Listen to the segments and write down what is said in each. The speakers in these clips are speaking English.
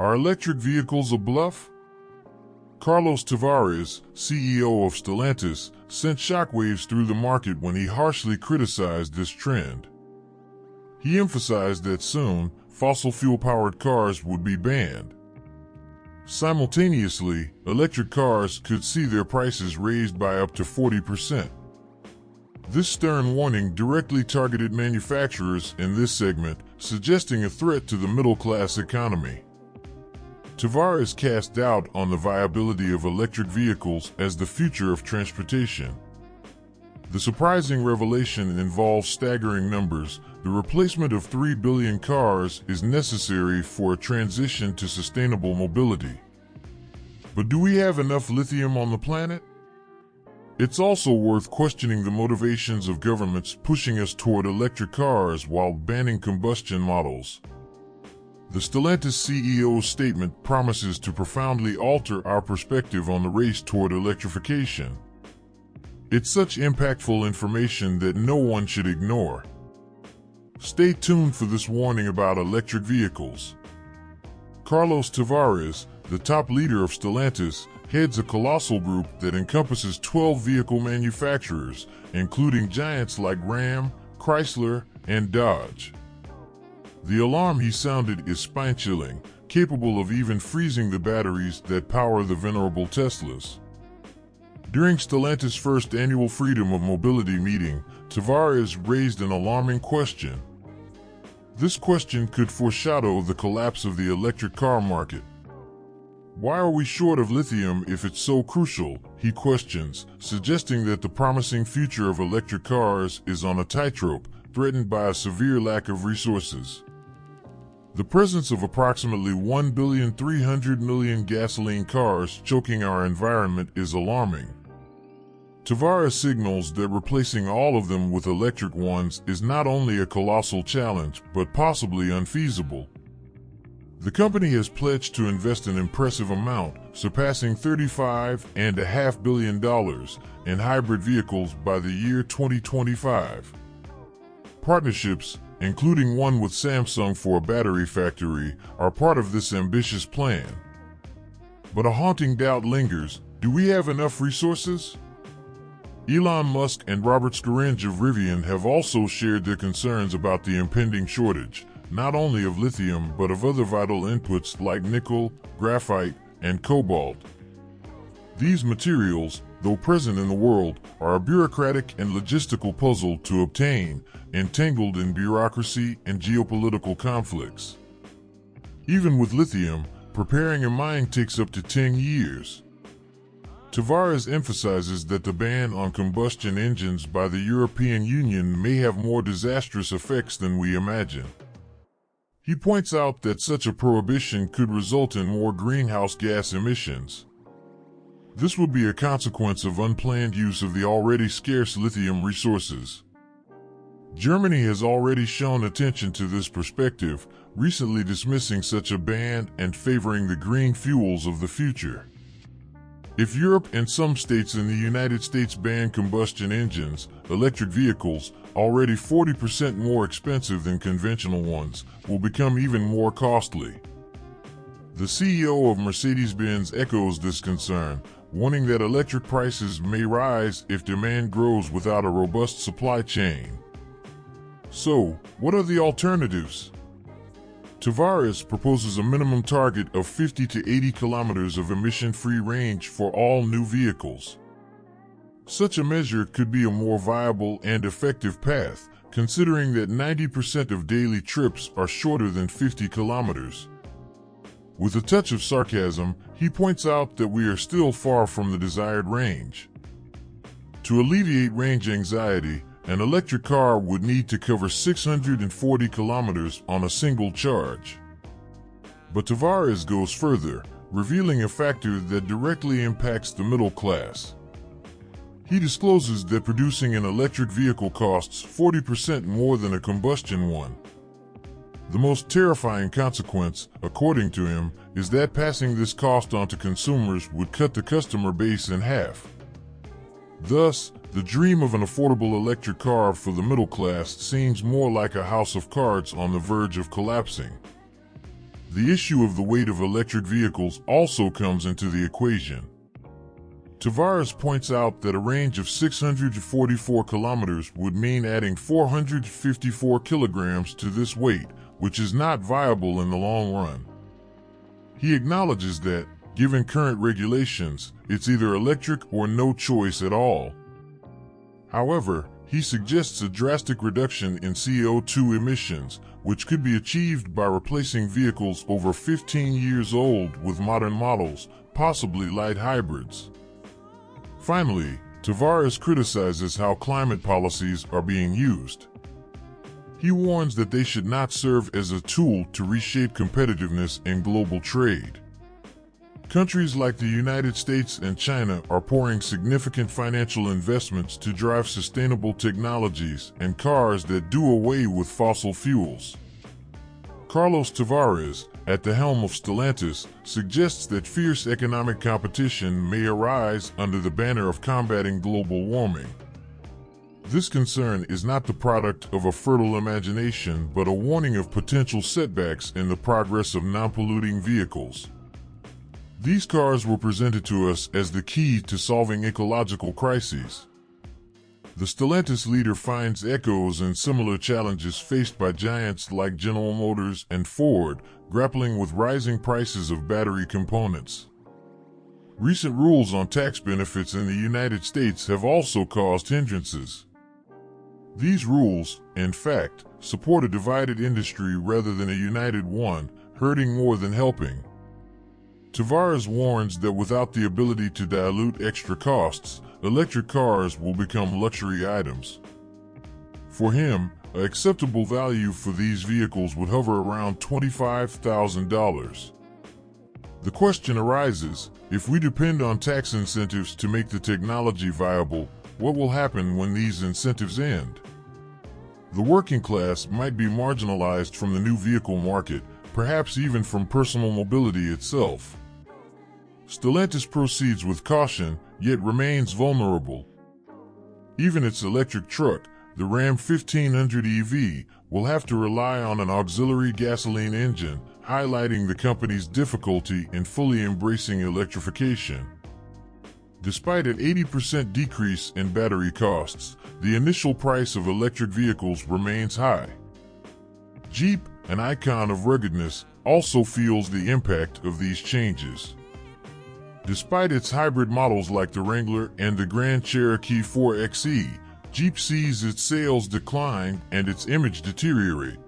Are electric vehicles a bluff? Carlos Tavares, CEO of Stellantis, sent shockwaves through the market when he harshly criticized this trend. He emphasized that soon, fossil fuel-powered cars would be banned. Simultaneously, electric cars could see their prices raised by up to 40%. This stern warning directly targeted manufacturers in this segment, suggesting a threat to the middle-class economy. Tavares cast doubt on the viability of electric vehicles as the future of transportation. The surprising revelation involves staggering numbers. The replacement of 3 billion cars is necessary for a transition to sustainable mobility. But do we have enough lithium on the planet? It's also worth questioning the motivations of governments pushing us toward electric cars while banning combustion models. The Stellantis CEO's statement promises to profoundly alter our perspective on the race toward electrification. It's such impactful information that no one should ignore. Stay tuned for this warning about electric vehicles. Carlos Tavares, the top leader of Stellantis, heads a colossal group that encompasses 12 vehicle manufacturers, including giants like Ram, Chrysler, and Dodge. The alarm he sounded is spine-chilling, capable of even freezing the batteries that power the venerable Teslas. During Stellantis' first annual Freedom of Mobility meeting, Tavares raised an alarming question. This question could foreshadow the collapse of the electric car market. Why are we short of lithium if it's so crucial, he questions, suggesting that the promising future of electric cars is on a tightrope, threatened by a severe lack of resources. The presence of approximately 1,300,000,000 gasoline cars choking our environment is alarming. Tavares signals that replacing all of them with electric ones is not only a colossal challenge, but possibly unfeasible. The company has pledged to invest an impressive amount, surpassing $35.5 billion, in hybrid vehicles by the year 2025. Partnerships, including one with Samsung for a battery factory, are part of this ambitious plan. But a haunting doubt lingers: do we have enough resources? Elon Musk and Robert Scaringe of Rivian have also shared their concerns about the impending shortage, not only of lithium but of other vital inputs like nickel, graphite, and cobalt. These materials, though present in the world, are a bureaucratic and logistical puzzle to obtain, entangled in bureaucracy and geopolitical conflicts. Even with lithium, preparing a mine takes up to 10 years. Tavares emphasizes that the ban on combustion engines by the European Union may have more disastrous effects than we imagine. He points out that such a prohibition could result in more greenhouse gas emissions. This would be a consequence of unplanned use of the already scarce lithium resources. Germany has already shown attention to this perspective, recently dismissing such a ban and favoring the green fuels of the future. If Europe and some states in the United States ban combustion engines, electric vehicles, already 40% more expensive than conventional ones, will become even more costly. The CEO of Mercedes-Benz echoes this concern, warning that electric prices may rise if demand grows without a robust supply chain. So, what are the alternatives? Tavares proposes a minimum target of 50 to 80 kilometers of emission-free range for all new vehicles. Such a measure could be a more viable and effective path, considering that 90% of daily trips are shorter than 50 kilometers. With a touch of sarcasm, he points out that we are still far from the desired range. To alleviate range anxiety, an electric car would need to cover 640 kilometers on a single charge. But Tavares goes further, revealing a factor that directly impacts the middle class. He discloses that producing an electric vehicle costs 40% more than a combustion one. The most terrifying consequence, according to him, is that passing this cost on to consumers would cut the customer base in half. Thus, the dream of an affordable electric car for the middle class seems more like a house of cards on the verge of collapsing. The issue of the weight of electric vehicles also comes into the equation. Tavares points out that a range of 644 kilometers would mean adding 454 kilograms to this weight, which is not viable in the long run. He acknowledges that, given current regulations, it's either electric or no choice at all. However, he suggests a drastic reduction in CO2 emissions, which could be achieved by replacing vehicles over 15 years old with modern models, possibly light hybrids. Finally, Tavares criticizes how climate policies are being used. He warns that they should not serve as a tool to reshape competitiveness in global trade. Countries like the United States and China are pouring significant financial investments to drive sustainable technologies and cars that do away with fossil fuels. Carlos Tavares, at the helm of Stellantis, suggests that fierce economic competition may arise under the banner of combating global warming. This concern is not the product of a fertile imagination, but a warning of potential setbacks in the progress of non-polluting vehicles. These cars were presented to us as the key to solving ecological crises. The Stellantis leader finds echoes in similar challenges faced by giants like General Motors and Ford, grappling with rising prices of battery components. Recent rules on tax benefits in the United States have also caused hindrances. These rules, in fact, support a divided industry rather than a united one, hurting more than helping. Tavares warns that without the ability to dilute extra costs, electric cars will become luxury items. For him, an acceptable value for these vehicles would hover around $25,000. The question arises, if we depend on tax incentives to make the technology viable, what will happen when these incentives end? The working class might be marginalized from the new vehicle market, perhaps even from personal mobility itself. Stellantis proceeds with caution, yet remains vulnerable. Even its electric truck, the Ram 1500 EV, will have to rely on an auxiliary gasoline engine, highlighting the company's difficulty in fully embracing electrification. Despite an 80% decrease in battery costs, the initial price of electric vehicles remains high. Jeep, an icon of ruggedness, also feels the impact of these changes. Despite its hybrid models like the Wrangler and the Grand Cherokee 4xe, Jeep sees its sales decline and its image deteriorate.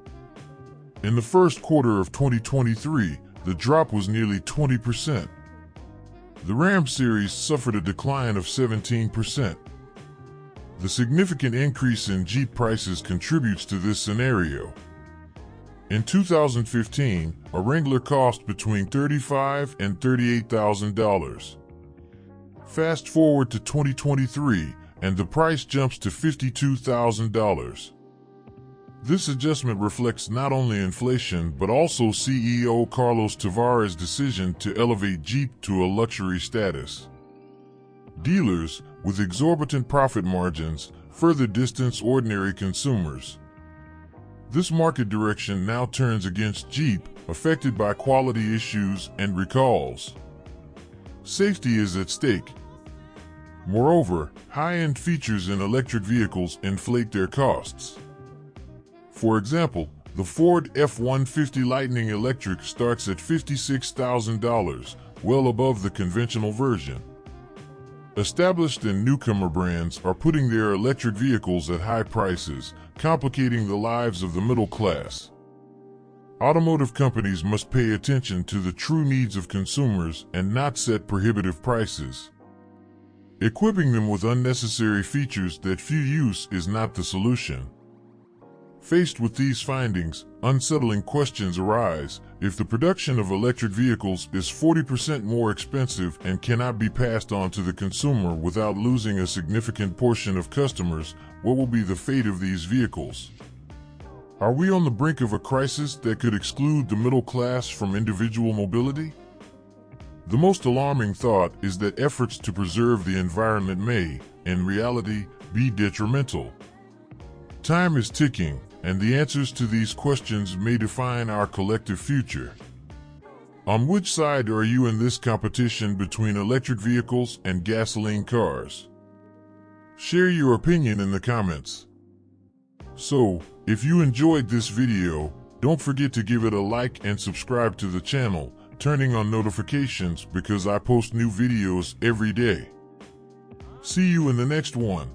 In the first quarter of 2023, the drop was nearly 20%. The Ram series suffered a decline of 17%. The significant increase in Jeep prices contributes to this scenario. In 2015, a Wrangler cost between $35,000 and $38,000. Fast forward to 2023, and the price jumps to $52,000. This adjustment reflects not only inflation but also CEO Carlos Tavares' decision to elevate Jeep to a luxury status. Dealers, with exorbitant profit margins, further distance ordinary consumers. This market direction now turns against Jeep, affected by quality issues and recalls. Safety is at stake. Moreover, high-end features in electric vehicles inflate their costs. For example, the Ford F-150 Lightning Electric starts at $56,000, well above the conventional version. Established and newcomer brands are putting their electric vehicles at high prices, complicating the lives of the middle class. Automotive companies must pay attention to the true needs of consumers and not set prohibitive prices. Equipping them with unnecessary features that few use is not the solution. Faced with these findings, unsettling questions arise. If the production of electric vehicles is 40% more expensive and cannot be passed on to the consumer without losing a significant portion of customers, what will be the fate of these vehicles? Are we on the brink of a crisis that could exclude the middle class from individual mobility? The most alarming thought is that efforts to preserve the environment may, in reality, be detrimental. Time is ticking, and the answers to these questions may define our collective future. On which side are you in this competition between electric vehicles and gasoline cars? Share your opinion in the comments. So, if you enjoyed this video, don't forget to give it a like and subscribe to the channel, turning on notifications because I post new videos every day. See you in the next one.